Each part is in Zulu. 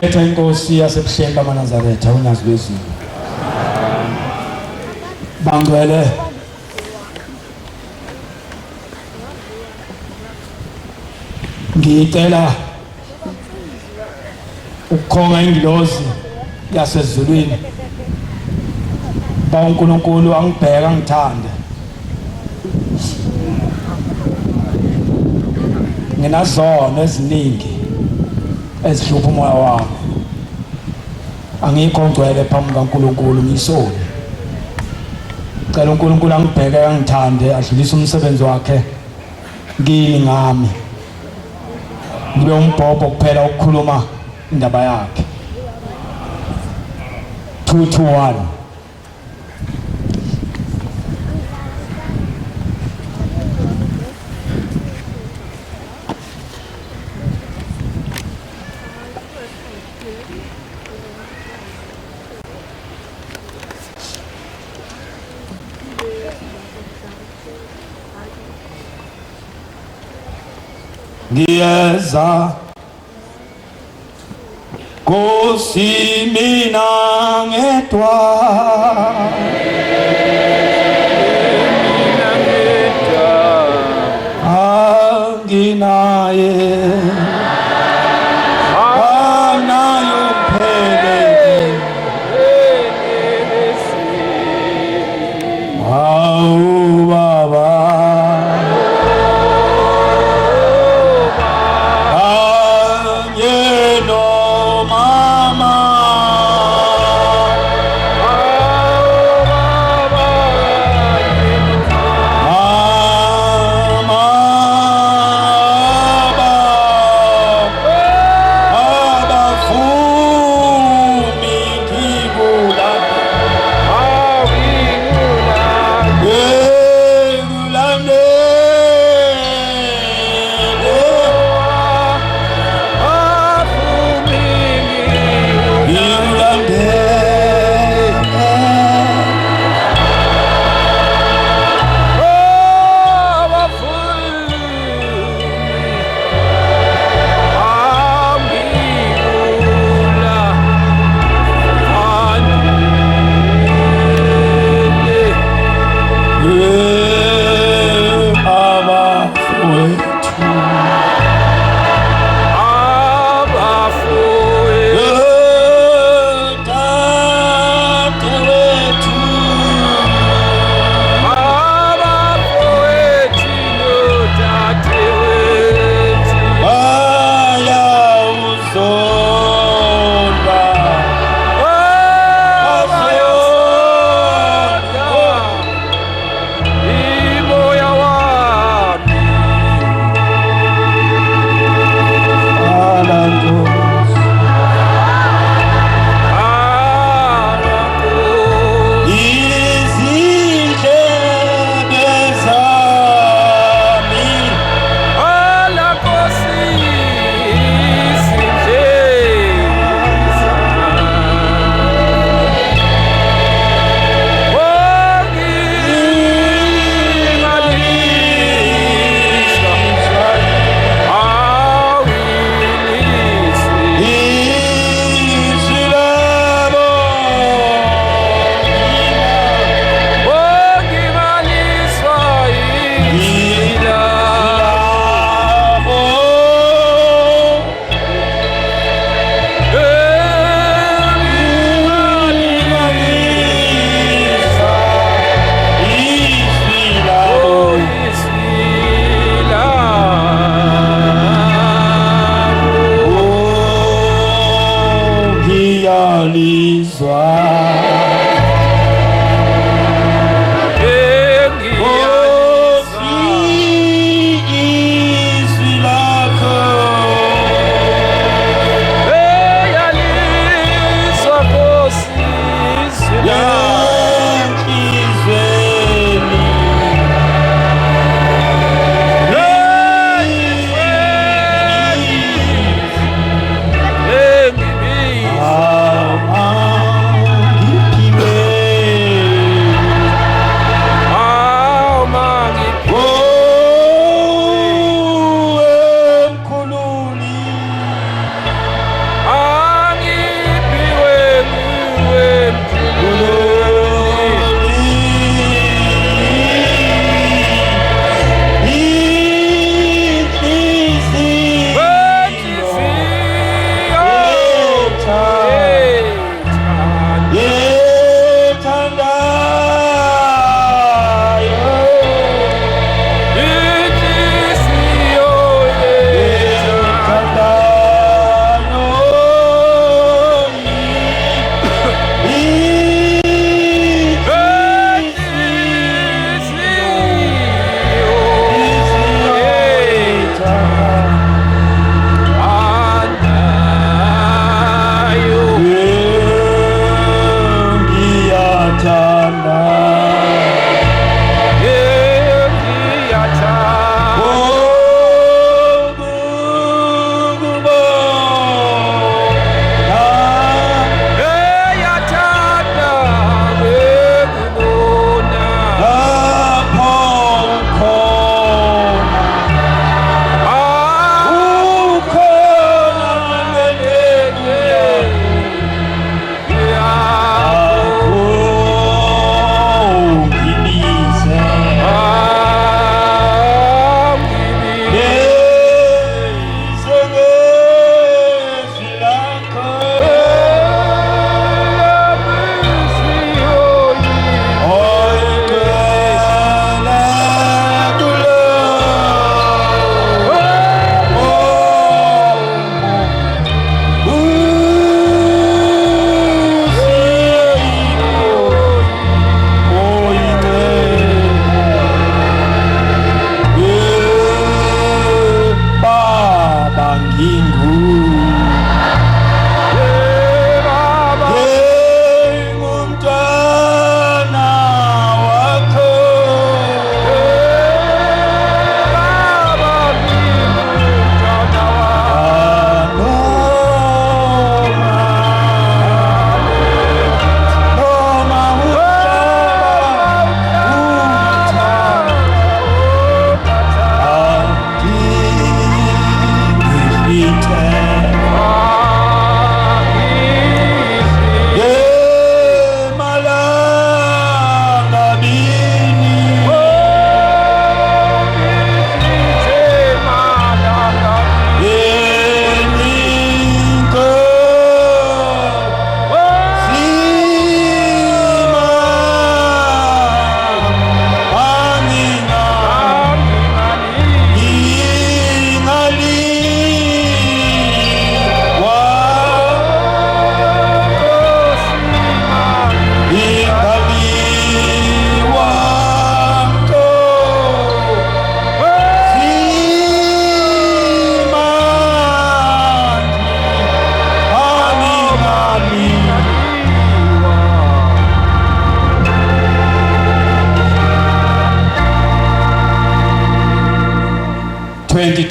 Inkosi yasebuhleni bamaNazaretha unazi lwezulu. Bangcwele ngicela ukukhonga ingilozi yasezulwini uNkulunkulu angibheka ngithande nginazono eziningi ezihlupha umoya wami angikho ngcwele phambi kaNkulunkulu ngisoni cela uNkulunkulu angibheke angithande adlulise umsebenzi wakhe kimi ngami ngibe umbhobho kuphela ukukhuluma indaba yakhe 221 Ngiyeza Nkosi mina ngedwa anginaye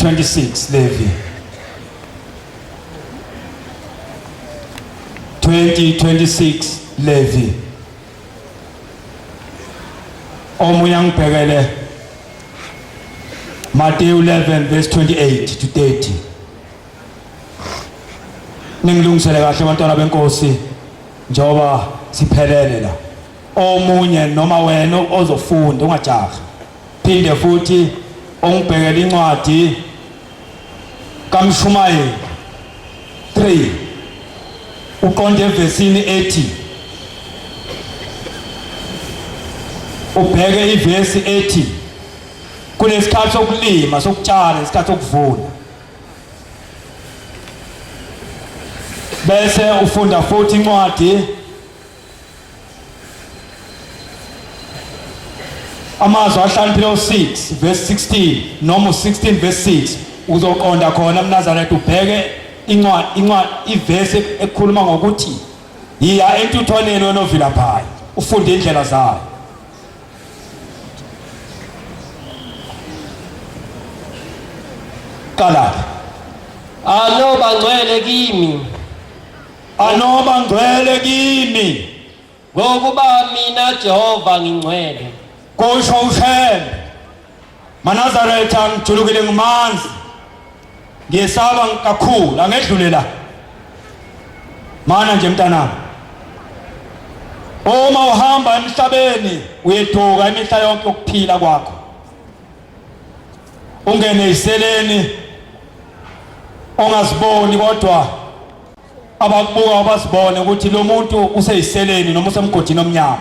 2026 levy 2026 levy omunye angibhekele Matthew 11 verse 28 to 30 ningilungisele kahle abantwana benkosi njoba siphelele la omunye noma wena ozofunda ungajaha phinde futhi ongibhekela incwadi kaMshumayeli 3 uqonde evesini ethi ubheke ivesi ethi kunesikhathi sokulima sokutshala isikhathi sokuvuna bese ufunda futhi incwadi amazwi ahlaniphile 6 verse 16 noma 16 verse 6 uzoqonda khona mNazaretha ubheke incwadi ivesi ekhuluma ngokuthi yiya entuthwaneni wenovila phaya ufunde indlela zayo kala anoba ngcwele kimi ngokuba mina Jehova ngingcwele kusho ushembe manazaretha ngijulukile ngimanzi ngiyesaba kakhulu angedlule la mana nje mntanami uma uhamba emhlabeni uyeduka imihla yonke ukuphila kwakho ungene iseleni ongaziboni kodwa abakubuka abasibone ukuthi lo muntu useyiseleni noma usemgodini omnyama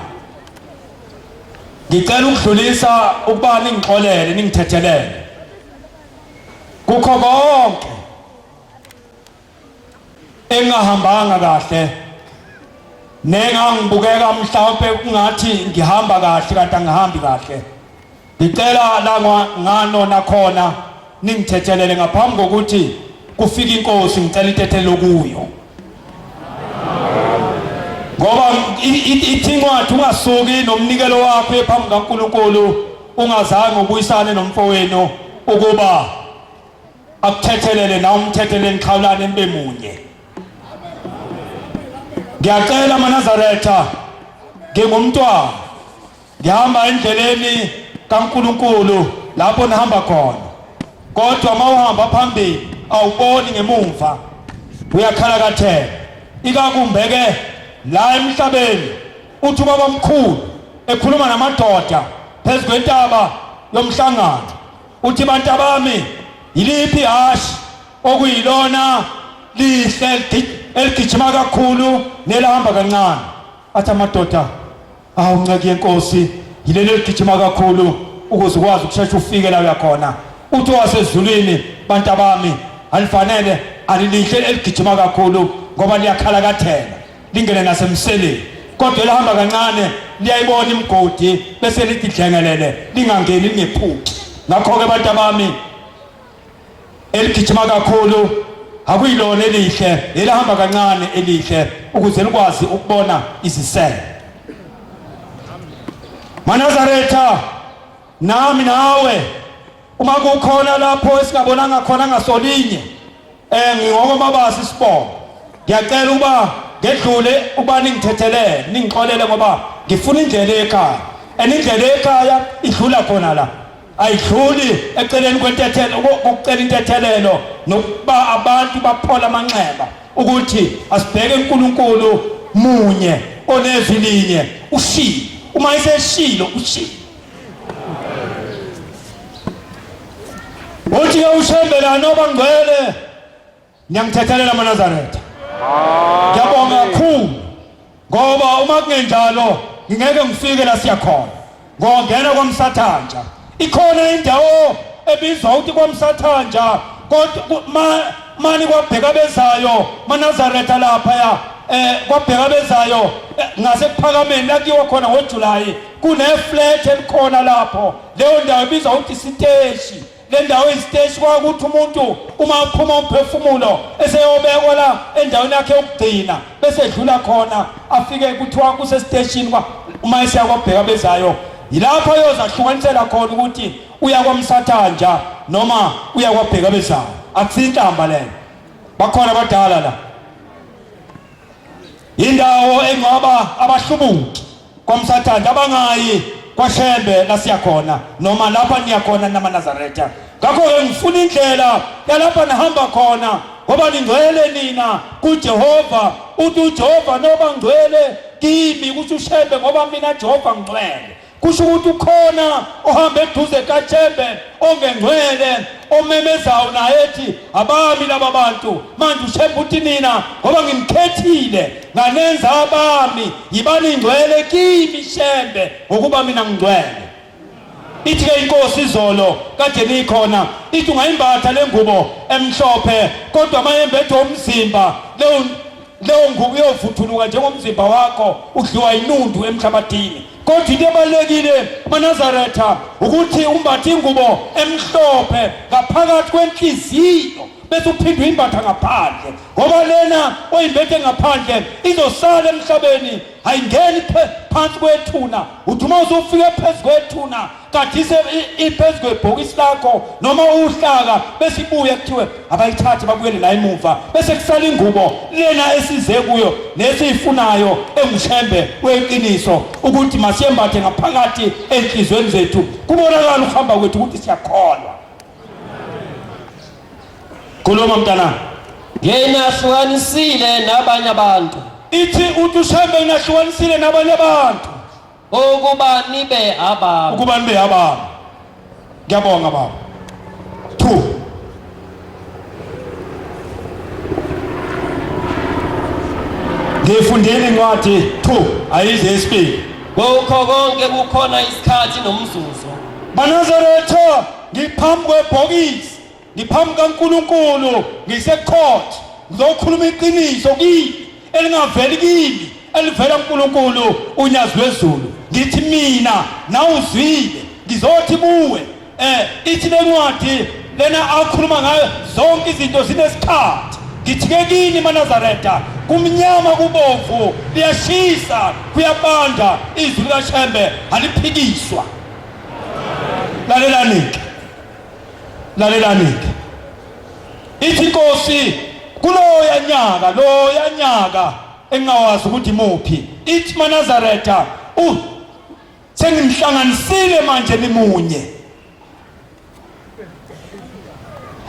ngicela ukudlulisa ukuba ningixolele ningithethelele kukho konke engahambanga kahle nengangibukeka mhlawumbe kungathi ngihamba kahle kanti angihambi kahle ngicela la nganona khona ningithethelele ngaphambi kokuthi kufika inkosi ngicela ithethelelo kuyo ngoba ithi incwadi ungasuki nomnikelo wakho ephambi kaNkulunkulu ungazange ubuyisane nomfowenu ukuba akuthethelele na umthethelele nixhawulane nibe munye ngiyacela manazaretha ngingumntwana ngihamba endleleni kaNkulunkulu lapho nihamba khona kodwa mawuhamba phambili awuboni ngemumva uyakhalakathela ikakumbeke la emhlabeni uthi ubaba omkhulu ekhuluma namadoda phezu kwentaba yomhlangano uthi bantu bami yiliphi hashi okuyilona lihle eligijima kakhulu nelahamba kancane athi amadoda awunceke yenkosi yilelo ligijima kakhulu ukuze ukwazi ukusheshe ufike la uyakhona uthi wasezulwini bantu bami alifanele alilihle eligijima kakhulu ngoba liyakhalakathela lingene nasemseleni kodwa elahamba kancane liyayibona imgodi bese lithi dlengelele lingangeni lingephuki ngakho ke bantu bami eligijima kakhulu akuyilona elihle elahamba kancane elihle ukuze likwazi ukubona izisele manazaretha nami nawe uma kukhona lapho esingabonanga khona ngasolinye ngingomabasi sibongo ngiyacela ukuba ngedlule uba ningithethelele ningixolele ngoba ngifuna indlela ekhaya indlela ekhaya idlula khona la ayidluli eceleni kwentethelo ukucela intethelelo nokuba abantu baphola amanxeba ukuthi asibheke uNkulunkulu munye onezilinye ushilo uma iseshilo ushilo uthi ushembela noba ngcwele ngiyamthethelela manazaretha ngiyabonga kakhulu ngoba uma kungenjalo ngingeke ngifike la siyakhona ngongena kwamsathanja ikhona indawo ebizwa ukuthi kwamsathanja kodwa mani kwabheka bezayo manazaretha lapha kwabheka bezayo ngase kuphakameni lakiwa khona ngoJuly kuneflat elikhona lapho leyo ndawo ibizwa ukuthi siteshi le ndawo isiteshi kwakuthi umuntu uma uphuma umphefumulo eseyobekwa la endaweni yakhe yokugcina bese edlula khona afike kuthiwa kusesiteshini uma esiya kwabheka bezayo yilapho yozahlukanisela khona ukuthi uya kwamsathanja noma uyakwabheka bezayo akusinhlamba leyo bakhona abadala la indawo engaba abahlubuki kwamsathanda abangayi kwaShembe la siyakhona noma lapha niyakhona namaNazaretha ngakho ke ngifuna indlela yalapha nihamba khona ngoba ningcwele nina kuJehova uthi uJehova noba ngcwele kimi kuthi uShembe ngoba mina Jehova ngcwele kusho ukuthi ukhona ohamba eduze kaShembe ongengcwele omemezayo naye ethi abami laba bantu manje uShembe uthi nina ngoba ngimkhethile nganenza abami yibani ngcwele kimi Shembe ngokuba mina ngcwele ithi ke inkosi izolo kade nikhona ithi ungayimbatha lengubo emhlophe kodwa mayembethe umzimba leyo ngubo iyovuthuluka njengomzimba wakho udliwa inundu emhlabathini kodwa into ebalekile maNazaretha ukuthi umbathe ingubo emhlophe ngaphakathi kwenhliziyo bese uphinde uyimbatha ngaphandle ngoba lena oyimbethe ngaphandle izosala emhlabeni ayingeni phansi kwethuna uthi uma uzofika phezu kwethuna kadise iphezu kwebhokisi lakho noma uhlaka bese ibuye kuthiwe abayithathe babuyele la emuva bese kusala ingubo lena esize kuyo nesiyifunayo enguShembe weqiniso ukuthi masiyembathe ngaphakathi enhlizweni zethu kubonakala ukuhamba kwethu ukuthi siyakholwa. Khuluma mntana. Nginahlukanisile nabanye abantu. Ithi uthi uShembe inahlukanisile nabanye abantu ukuba nibe abami. Ukuba nibe abami. Ngiyabonga baba. 2 Ngifundile incwadi 2 ayize isibili. Ngokho konke kukhona isikhathi nomzuzu. maNazaretha ngiphambi kwebhokisi ngiphambi kaNkulunkulu ngisecourt ngizokhuluma iqiniso kimi elingaveli kimi elivela kuNkulunkulu unyazi lwezulu ngithi mina nawuzwile ngizothi buwe ithi lencwadi lena akhuluma ngayo zonke izinto zinesikhathi ngithi ke kini maNazaretha kumnyama kubomvu liyashisa kuyabanda izwi likaShembe aliphikiswa. Lalelani ithi inkosi kuloya nyaka engawazi ukuthi muphi ithi maNazaretha sengimhlanganisile manje nimunye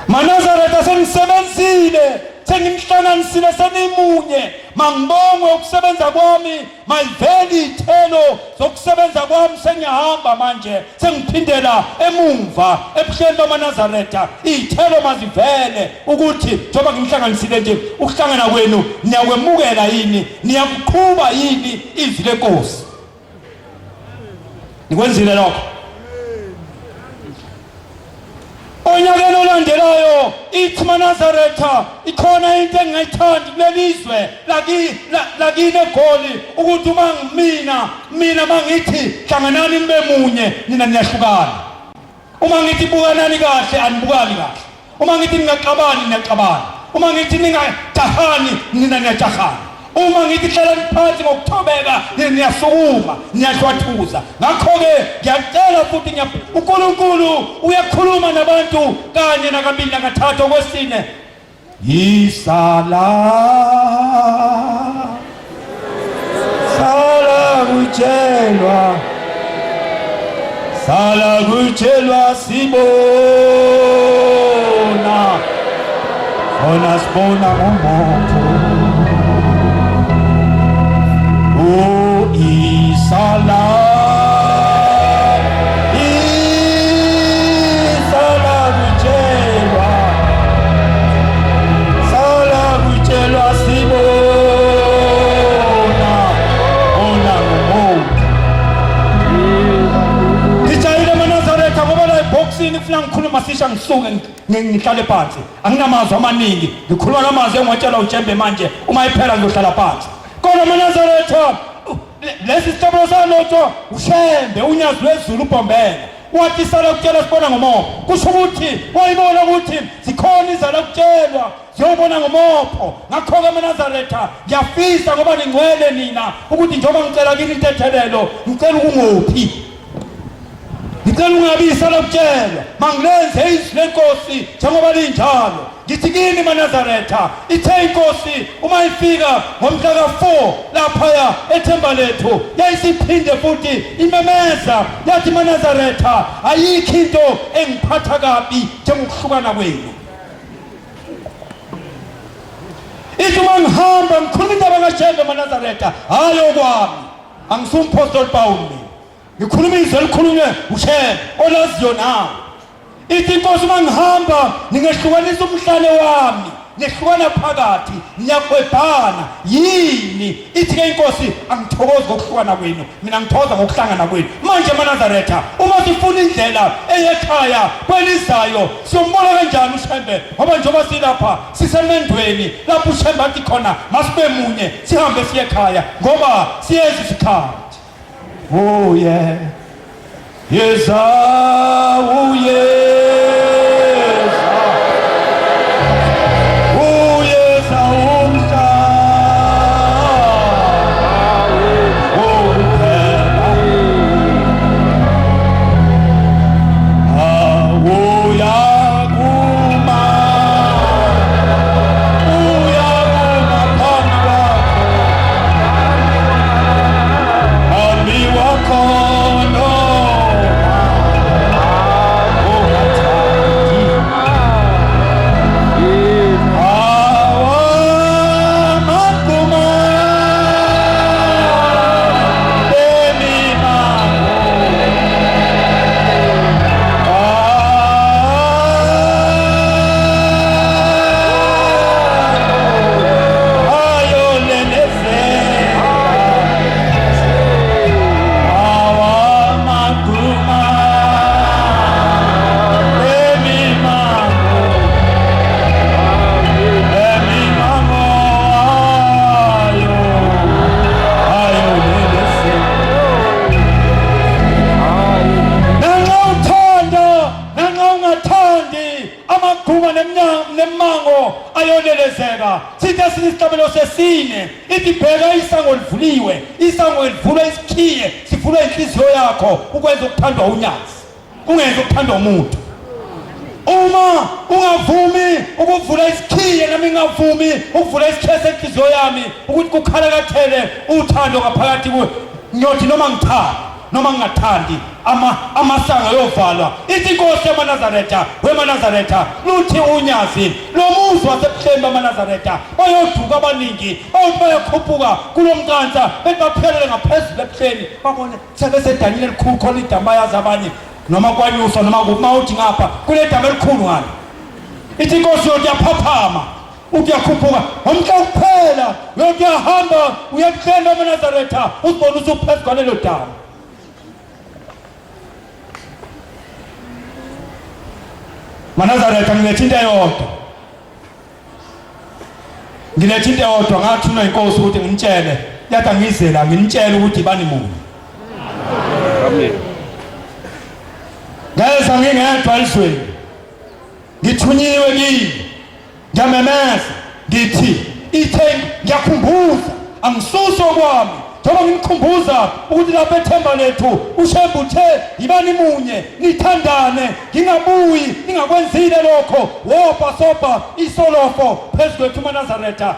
maNazaretha sengisebenzile sengimhlanganisile senimunye mangibongwe ukusebenza kwami mayiveli ithelo zokusebenza kwami sengiyahamba manje sengiphindela emumva ebuhleni bamaNazaretha ithelo mazivele ukuthi njengoba ngimhlanganisile nje ukuhlangana kwenu niyakwemukela yini niyakuqhuba yini izwi lenkosi nikwenzile lokho onyakeni olandelayo ithi maNazaretha ikhona into engingayithandi kulelizwe lakini eGoli ukuthi uma mina mangithi hlanganani nibe munye nina niyahlukana uma ngithi bukanani kahle anibukani kahle uma ngithi ningaxabani niyaxabana uma ngithi ningajahani nina niyajahana uma ngithi hlalani phansi ngokuthobeka niyasukuma niyahlwathuza ngakho-ke ngiyacela futhi uNkulunkulu uyakhuluma nabantu kanye nakabili nakathathu okwesine sala kutshelwa sibona khona sibona ngomoto Isala kutshelwa sibona ona ngomoto ngijayile maNazaretha ngoba la eboxini funa ngikhuluma sisha ngisuke ngihlale phansi anginamazwi amaningi ngikhuluma namazwi engwatshelwa uShembe manje uma iphela ngizohlala phansi kodwa maNazaretha lesi sicelo salotho uShembe unyazi lwezulu ubhombela wathi sala kutshelwa sibona ngomoya kusho ukuthi wayibona ukuthi zikhona izala kutshelwa ziyobona ngomopho ngakho-ke maNazaretha ngiyafisa ngoba ningcwele nina ukuthi njengoba ngicela kini intethelelo ngicela ukungophi ngicela ungabisa lokutshelwa mangilenze izwi lenkosi njengoba linjalo ngithi kini maNazaretha ithe inkosi uma ifika ngomhla ka4 laphaya ethemba lethu yayisiphinde futhi imemeza yathi maNazaretha ayikho into engiphatha kabi njengokuhlukana kwenu. Ithi uma ngihamba ngikhuluma indaba kaJesu maNazaretha hayo kwami angisumpostoli Paul mina ngikhuluma izwi elikhulunywe uShem olaziyo nawe. Ithi inkosi uma ngihamba ngingehlukanisa umhlane wami nehlukana phakathi ngiyakwebhana yini. Ithi ke inkosi angithokozi ngokuhlukana kwenu mina ngithokoza ngokuhlangana kwenu. Manje maNazaretha uma sifuna indlela eyekhaya kwelizayo siyombona kanjani uShembe ngoba njengoba silapha sisemendweni lapho uShembe athi khona masibe munye sihambe siye ekhaya ngoba siyeza isikhathi. Oh yeah yeza nemango ayolelezeka. Sithe sinisicabelo sesine ithi bheka isango livuliwe, isango livulwa isikhiye sivulwa inhliziyo yakho ukwenza ukuthandwa unyazi ungenza ukuthandwa umuntu. Uma ungavumi ukuvula isikhiye nami ngavumi ukuvula isikhiye senhliziyo yami ukuthi kukhalakathele uthando ngaphakathi kuwe ngiyothi noma ngithanda noma ngingathandi amasango ayovalwa. Ithi inkosi yamaNazaretha weMaNazaretha luthi unyazi lo muzi wasebuhleni bamaNazaretha bayoduka abaningi awuthi bayakhuphuka kulomnkantsha bebaphelele ngaphezulu ebuhleni babone sebe Daniel elikhulu khona idamba yazi abanye noma kwanyusa noma kumawuthi ngapha kule damba elikhulu ngalo. Ithi inkosi yothi yaphaphama uyakhuphuka ngomhla kuphela uyahamba uyabuhleni bamaNazaretha uzibona usuphezu kwalelo damba. maNazaretha ngilethe into eyodwa ngathuna inkosi ukuthi ngintshele yathi angizela nginitshele ukuthi bani munye. Amen. Ngeza ngingedwa elizweni ngithunyiwe kini ngiyamemeza ngithi ithe ngiyakhumbuza angisuso kwami njengoba ngimkhumbuza ukuthi lapha ethemba lethu uShembe uthe yibani munye nithandane ngingabuyi ningakwenzile lokho wopha sopa isolofo phezu kwethu maNazaretha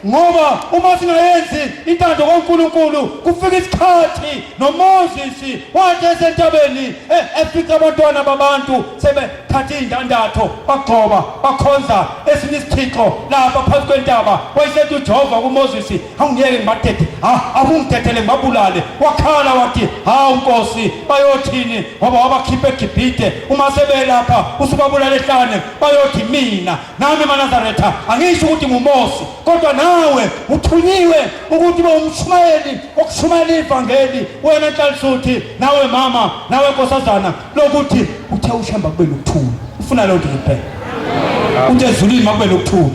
ngoba uma singayenzi intando kaNkulunkulu kufika isikhathi noMoses wathi esentabeni efica abantwana babantu sebethatha indandatho bagcoba bakhonza esinye isithixo lapha phezu kwentaba wayesethi uJehova kuMoses awungiyeke ngibathethe abungithethele ngibabulale. Wakhala wathi hawu Nkosi bayothini ngoba wabakhipha eGibhite uma sebelapha usubabulala ehlane bayothi mina nami maNazaretha angisho ukuthi nguMosi kodwa nawe uthunyiwe ukuthi ube umshumayeli okushumayela ivangeli wena Nhlanhluthi nawe mama nawe nkosazana lokuthi uthe uShembe kube lokuthula ufuna lo nto kuphela uthe ezulwini makube lokuthula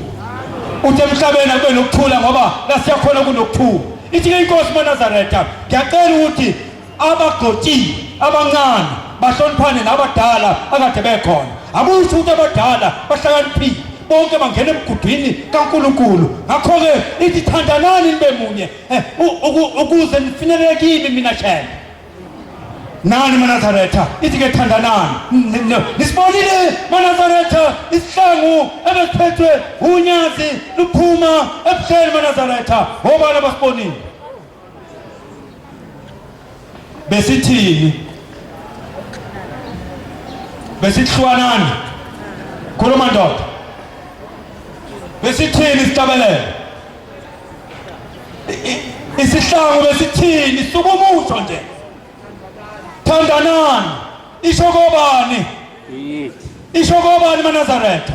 uthe emhlabeni kube lokuthula ngoba la siyakhona kunokuthula. Ithi inkosi maNazaretha ngiyacela ukuthi abagoti abancane bahloniphane nabadala akade bekhona. Akusho ukuthi abadala bahlakaniphile bonke bangena emgudwini kaNkulunkulu. Ngakho-ke ithi thandanani nibe munye ukuze nifinyelele kimi mina Shembe. nani maNazaretha ithi ke thanda nani nisibonile maNazaretha isihlangu ebesiphethwe unyazi luphuma ebuhleni maNazaretha obani abasibonile besithini besihlukanani khuluma ndoda besithini sihlabelele isihlangu besithini sukumusho nje thandanani ishokobani ishokobani maNazaretha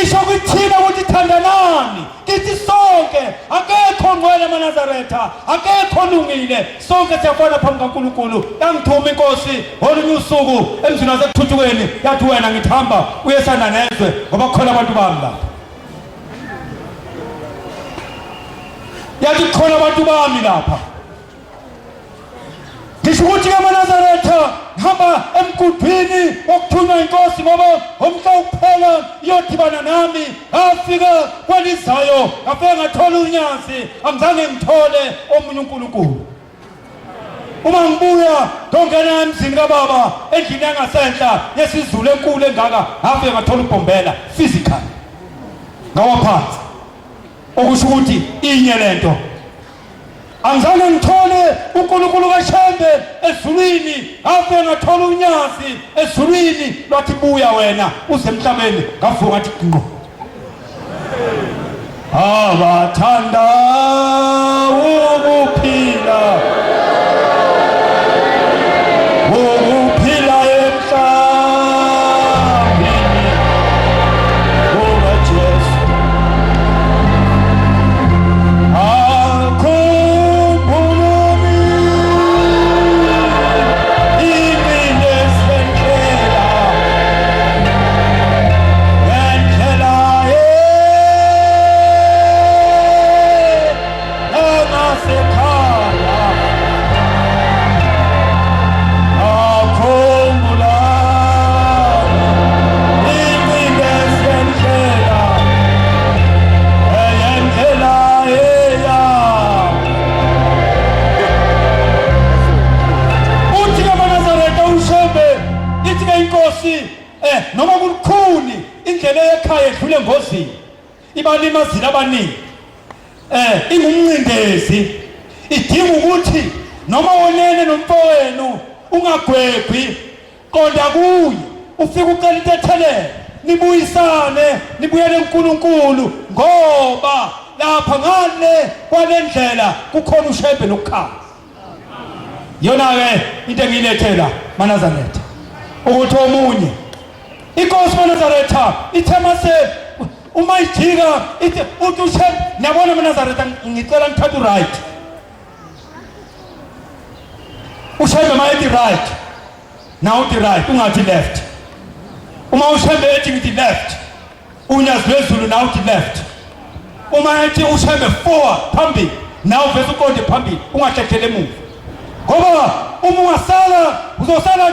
isho kuthina ukuthi thandanani kithi sonke akekho ngcwele maNazaretha akekho lungile sonke siyafana phambi kaNkulunkulu yangithuma inkosi olunye usuku emzini wasekuthuthukweni yathi wena ngithamba uyesana nezwe ngoba khona abantu bami lapha yathi khona abantu bami lapha ngisho ukuthi ke maNazaretha hamba emgudwini wokuthunywa inkosi ngoba umhla ukuphela iyodibana nami afika kwelizayo ngafika ngathola unyazi angizange ngithole omunye uNkulunkulu uma ngibuya ngongena emzini kaBaba endlini yangasehla yesizulu enkulu engaka ngafika ngathola ubhombela physical ngawaphansi okusho ukuthi inye lento angizange ngithole uNkulunkulu kaShembe ezulwini afike ngathola unyazi ezulwini lwathi buya wena uze emhlabeni ngavuka ngathi ngqo abathanda ukuphila noma kukhuni indlela ekhaya edlule ngozini ibalimazile abaningi ingumncindezi idinga ukuthi noma wonene nomfowenu ungagwegwi qonda kuye ufike ucela intethelelo nibuyisane nibuyele kuNkulunkulu ngoba lapha ngale kwalendlela kukhona uShembe nokukhala yona ke into engilethela maNazaretha ukuthi omunye inkosi maNazaretha ithemase uma ijika ithi uthi uShembe niyabona maNazaretha ngicela ngithathe right uShembe mayithi right now uthi right ungathi left uma uShembe ethi ngithi left unyazi lwezulu now uthi left uma ethi uShembe forward phambili now vese uqonde phambili ungahlekele emuva ngoba uma ungasala uzosala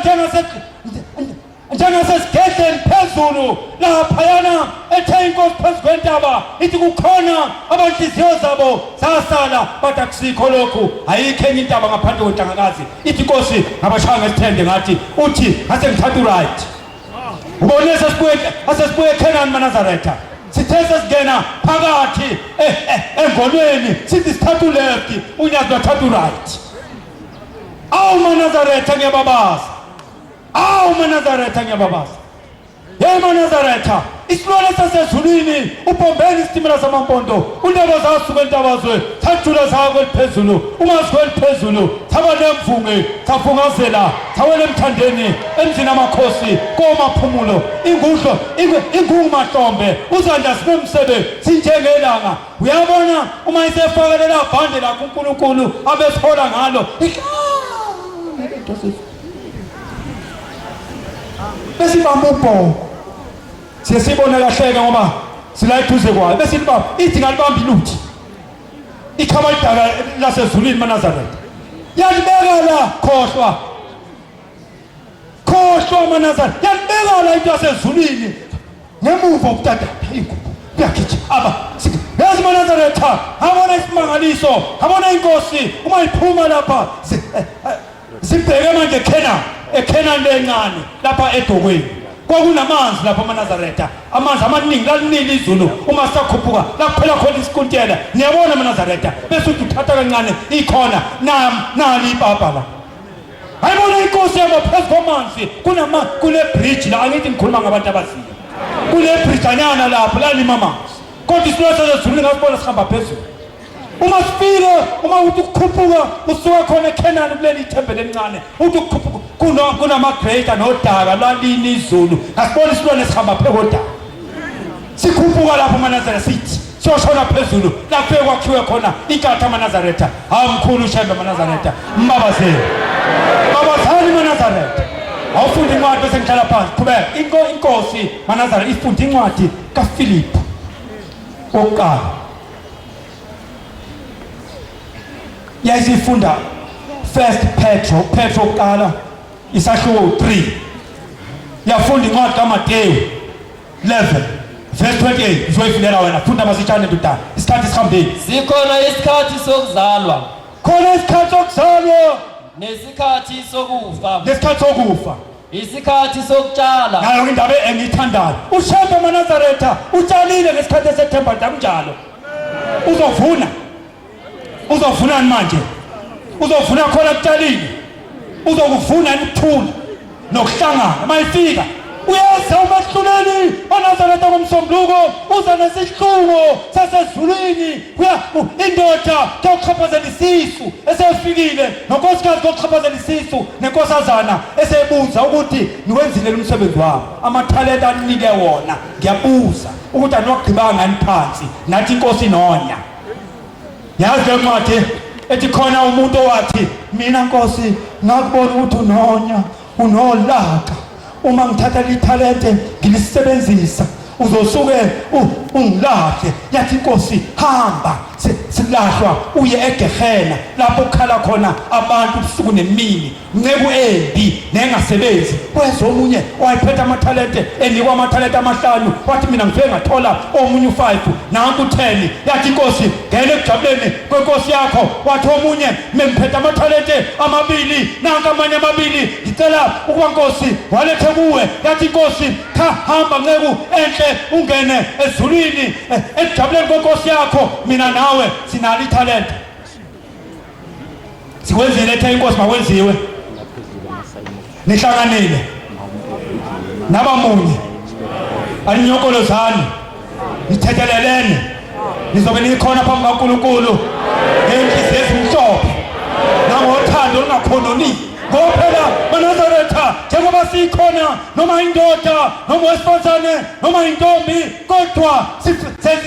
njengasesigedleni phezulu laphayana ethe inkosi phezu kwentaba ithi kukhona abanhliziyo zabo zasala bathi akusikho lokhu ayikho enye intaba ngaphandle kweNtangakazi ithi inkosi ngabashaya ngesithende ngathi uthi ngase ngithatha uright ubone asesibuye eKhanani maNazaretha sithe sesingena phakathi engolweni sithi sithatha uleft unyazi wathatha uright awu maNazaretha ngiyababaza awu maNazaretha ngiyababaza ye maNazaretha isilwane sasezulwini ubhombeni isitimela samampondo undaba zasuka entabazwe sajula zakho eliphezulu ungasuka eliphezulu thaba nemvunge safungazela thawele emthandeni emzini amakhosi komaphumulo ingudlo ingumahlombe uzandla sinomsebe sinjengelanga uyabona uma isefakelela bhande lakho uNkulunkulu abesihola ngalo besibamba ubho siyasibona kahleka ngoba sila eduze kwayo besibamba ithi ngalibamba iluthi ikhama lidala lasezulwini maNazaretha yalibeka la khohlwa maNazaretha yalibeka la into yasezulwini ngemuva ukutata ingubo kuyagijima aba yazi maNazaretha abona isimangaliso abona inkosi uma iphuma lapha sibheke manje eKenani lencane lapha edokweni kwakunamanzi lapha eNazaretha amanzi amaningi lalinile izulu uma sakhuphuka lakuphela khona isikuntela niyabona eNazaretha bese uthatha kancane ikhona nali ipapa la ayibona inkosi yamaphezu kwamanzi kule bridge la angithi ngikhuluma ngabantu abaziyo kule bridge anyana lapho lalima amanzi kodwa isilwane sezulu ngasibona sihamba phezulu uma sifike uma uthi ukukhuphuka usuka khona eKenani kuleli ithembe lencane uthi ukukhuphuka kunama-greater nodaka lwalini izulu asibona isilwane sihamba phekodaka sikhuphuka lapho eNazaretha sithi siyoshona phezulu lapho kwakhiwe khona inkatha eNazaretha hawu mkhulu ushembe eNazaretha mbabazeli babazali eNazaretha awufunda incwadi bese ngihlala phansi qhubeka inkosi eNazaretha ifunda incwadi kaFilipi oqala yayifunda First Petro oqala isahluko 3 yafunda incwadi kaMateyu 11 verse 28 uzoyifulela wena funda masitshane ndodana isikhathi sihambile Sikhona isikhathi sokuzalwa khona isikhathi sokuzalwa nesikhathi sokufa isikhathi sokutshala nayo indaba engiyithandayo ushembe eNazaretha utshalile ngesikhathi eSeptember njalo uzovunani manje uzovuna khona kutshalile uzokuvuna ukuthula nokuhlangana mayifika uyeza umahluleli eNazaretha komsombuluko uza nesihluko sasezulwini indoda yokuchaphazela isisu esefikile nonkosikazi yokuchaphazela isisu nenkosazana esebuza ukuthi niwenzile umsebenzi wami amathalenta aninike wona ngiyabuza ukuthi anogqibanga ngani phansi nathi inkosi inonya yazi le ncwadi ethi khona umuntu owathi mina Nkosi ngakubona ukuthi unolaka uma ngithatha lithalente ngilisebenzisa uzosuke ungilahle yathi inkosi hamba silahlwa uye eGehena lapho ukhala khona abantu ubusuku nemini ncebo embi nengasebenzi kwezomunye wayiphetha amathalente enikwa amathalente amahlanu wathi mina ngifike ngathola omunye u5 nanku 10 yathi inkosi ngene ekujabuleni kwenkosi yakho wathi omunye mengiphetha amathalente amabili nanka amanye amabili ngicela ukuba Nkosi walethe kuwe yathi inkosi hamba ncebo enhle ungene ezulwini ekujabuleni kwenkosi yakho mina nawe sinali talent sikwenzile ethe inkosi makwenziwe nihlanganile nabamunye aninyokolozani nithethelelene nizobe nikhona phambi kaNkulunkulu ngenhliziyo ezimhlophe nangothando olungakhononi ngophela eNazaretha njengoba sikhona noma indoda noma wesifazane noma intombi kodwa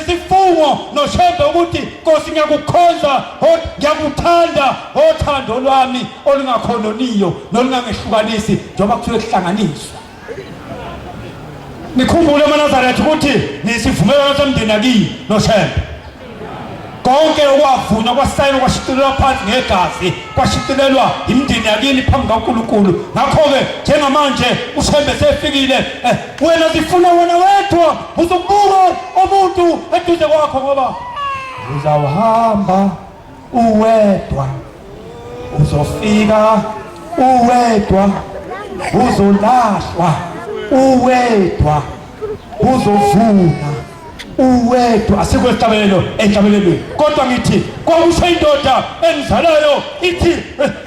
sifungo noshembe ukuthi Nkosi ngiyakukhonza ngiyakuthanda othando lwami olungakhononiyo nolungangehlukanisi njengoba kusuke kuhlanganiswa nikhumbule eNazaretha ukuthi nisivumelwano somndeni akini noshembe konke okwavunywa kwasayinwa kwashicilelwa phansi ngegazi kwashicilelwa imindeni yakini phambi kaNkulunkulu ngakho-ke njengamanje ushembe sefikile wena zifuna wena wedwa uzokubuka umuntu eduze kwakho ngoba uzawuhamba uwedwa uzofika uwedwa uzolahlwa uwedwa uzovuna uwedwa asikho esihlabelelo enhlabelelweni kodwa ngithi kwakusho indoda engizalayo ithi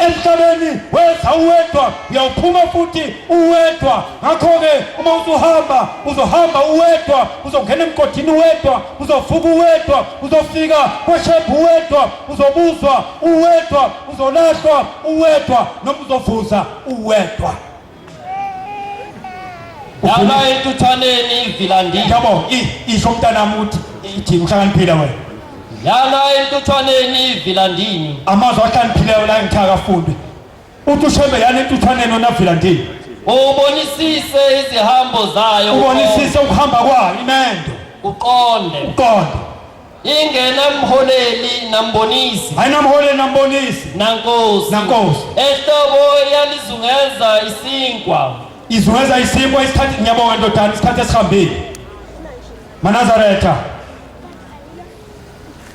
emhlabeni weza uwedwa uyawuphuma futhi uwedwa ngakho-ke uma uzohamba uwedwa uzongena emgodini uwedwa uzovuka uwedwa uzofika kweshebhu uwedwa uzobuzwa uwedwa uzolahlwa uwedwa noma uzovuza uwedwa Yala entuthaneni ivilandini yabo isho umntanami uthi ithi uhlakaniphile wena Yala entuthaneni ivilandini amazwi ahlakaniphile la ngichaka afunde uthi ushembe yana entuthaneni wona vilandini ubonisise izihambo zayo ubonisise ukuhamba kwayo imendo uqonde ingena mholeli nambonisi ayinamholeli nambonisi nankosi ehlobo yalizungeza isinkwa izungeza isinkwa isikhathi ngiyabonga ndodana isikhathi esihambile eNazaretha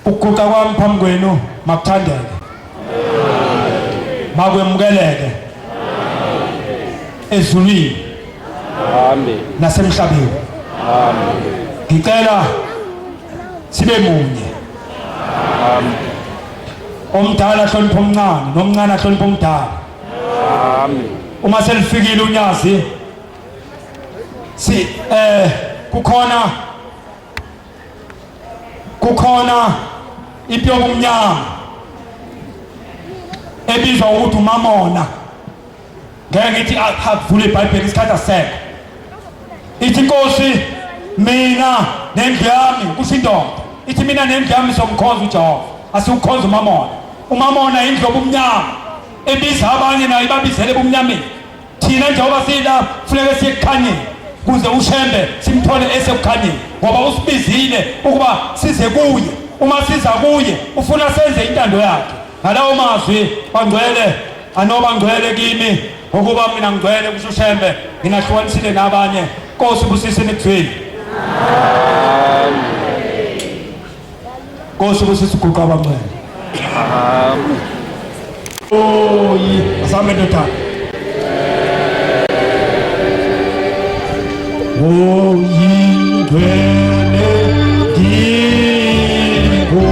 ukuguqa kwami phambi kwenu makuthandeke makwemukeleke ezulwini nasemhlabeni. Ngicela sibe munye. Omdala ahlonipha omncane, nomncane ahlonipha omdala. Uma selifikile unyazi si kukhona impilo yomnyama ebizwa ukuthi uMamona. Ngeke ngithi akuvule iBhayibheli isikhathi asekho. Ithi Nkosi mina nendlu yami kusho indoda. Ithi mina nendlu yami somkhonza uJehova. Asiwukhonza uMamona. uMamona indlu yobumnyama ebiza abanye nayo ibabizele ebumnyameni. Thina njengoba sila kufanele siye ekukhanyeni kuze uShembe simthole esekukhanyeni ngoba usibizile ukuba size kuye. Uma siza kuye ufuna senze intando yakhe. Ngalawo mazwi bangcwele anoba ngcwele kimi ukuba mina ngcwele kusho uShembe ngingahlukanisile nabanye. Nkosi busise nikuzwile. Nkosi busise uguqa abangcwele. Oh yi asame ndoda. Oh yi ngcwele ngiko.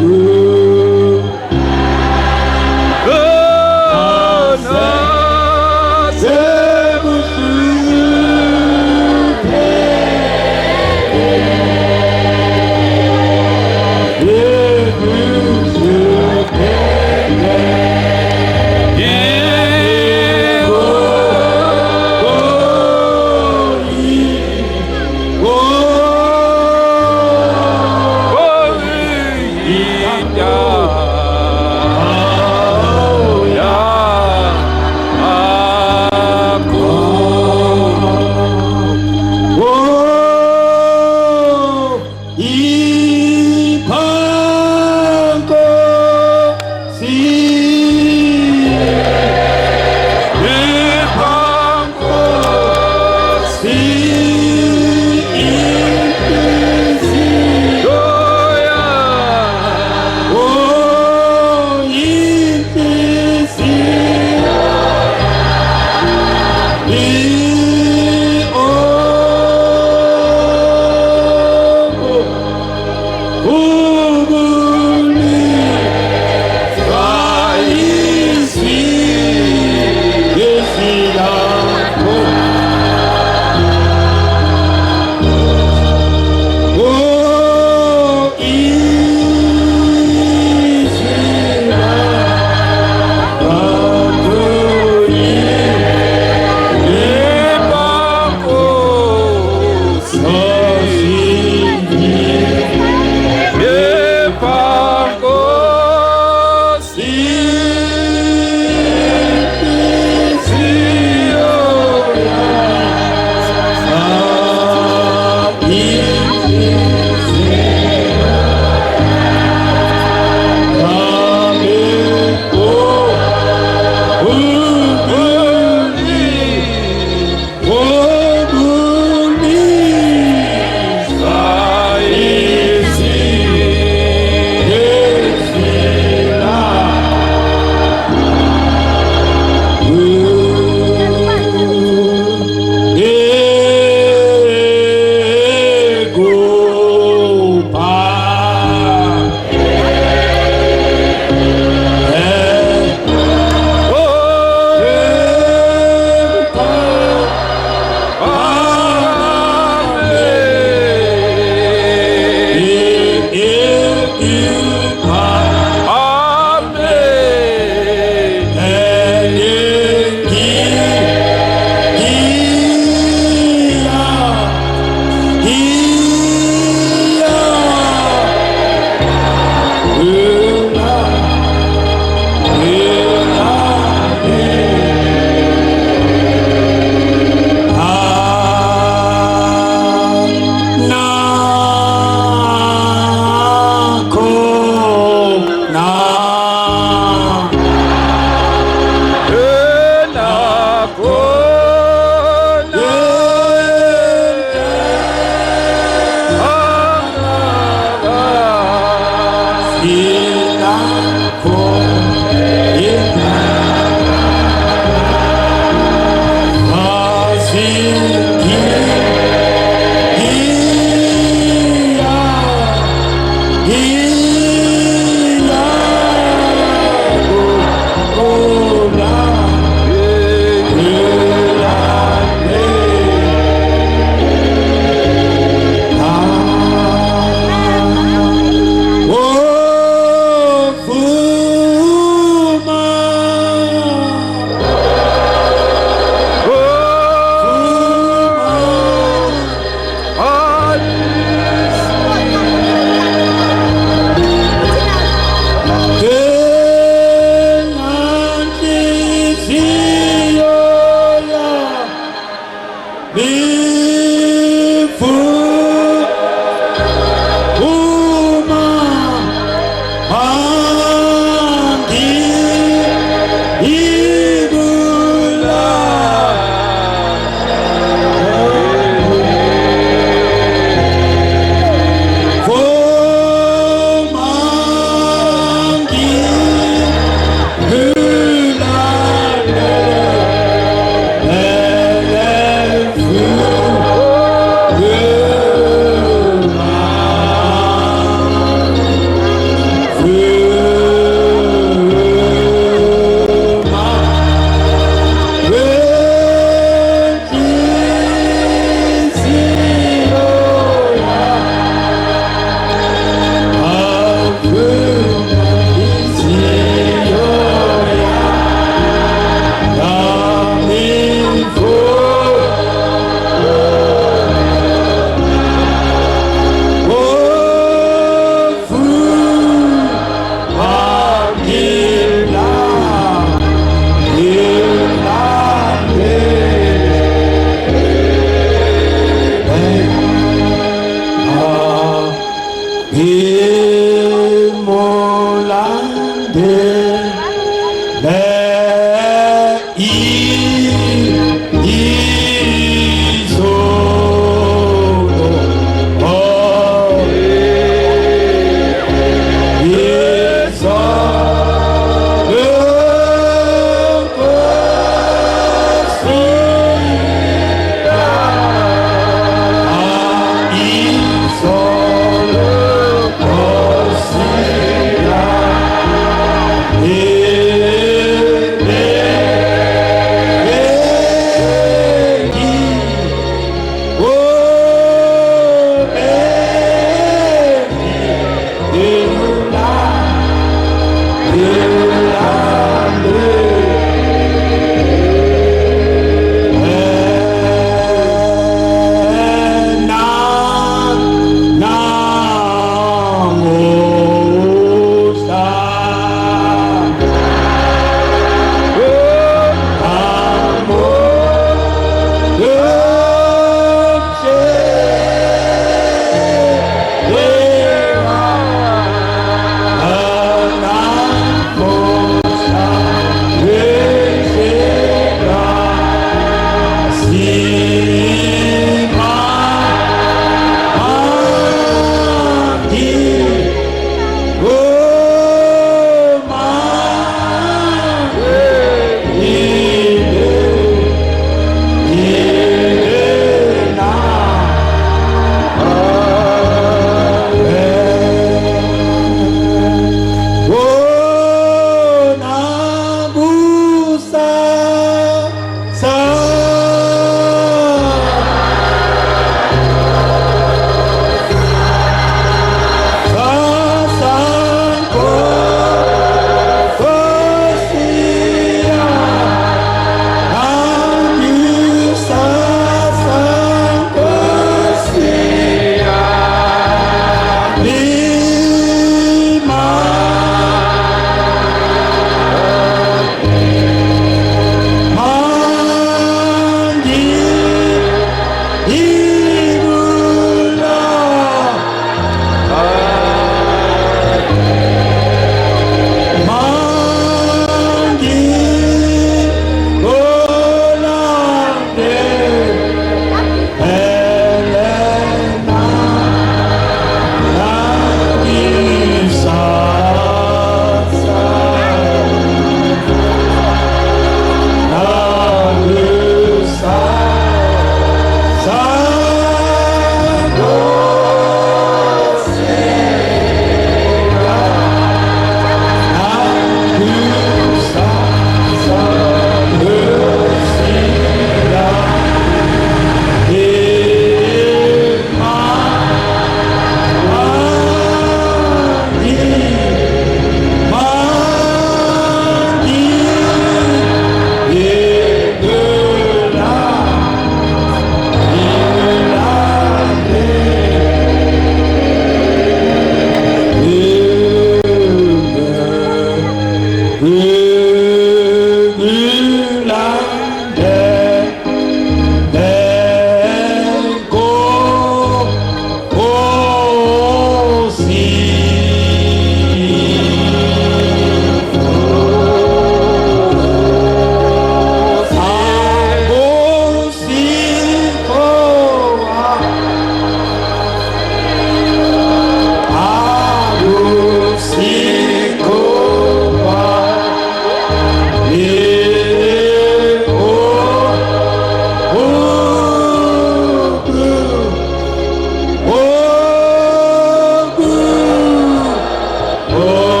Oh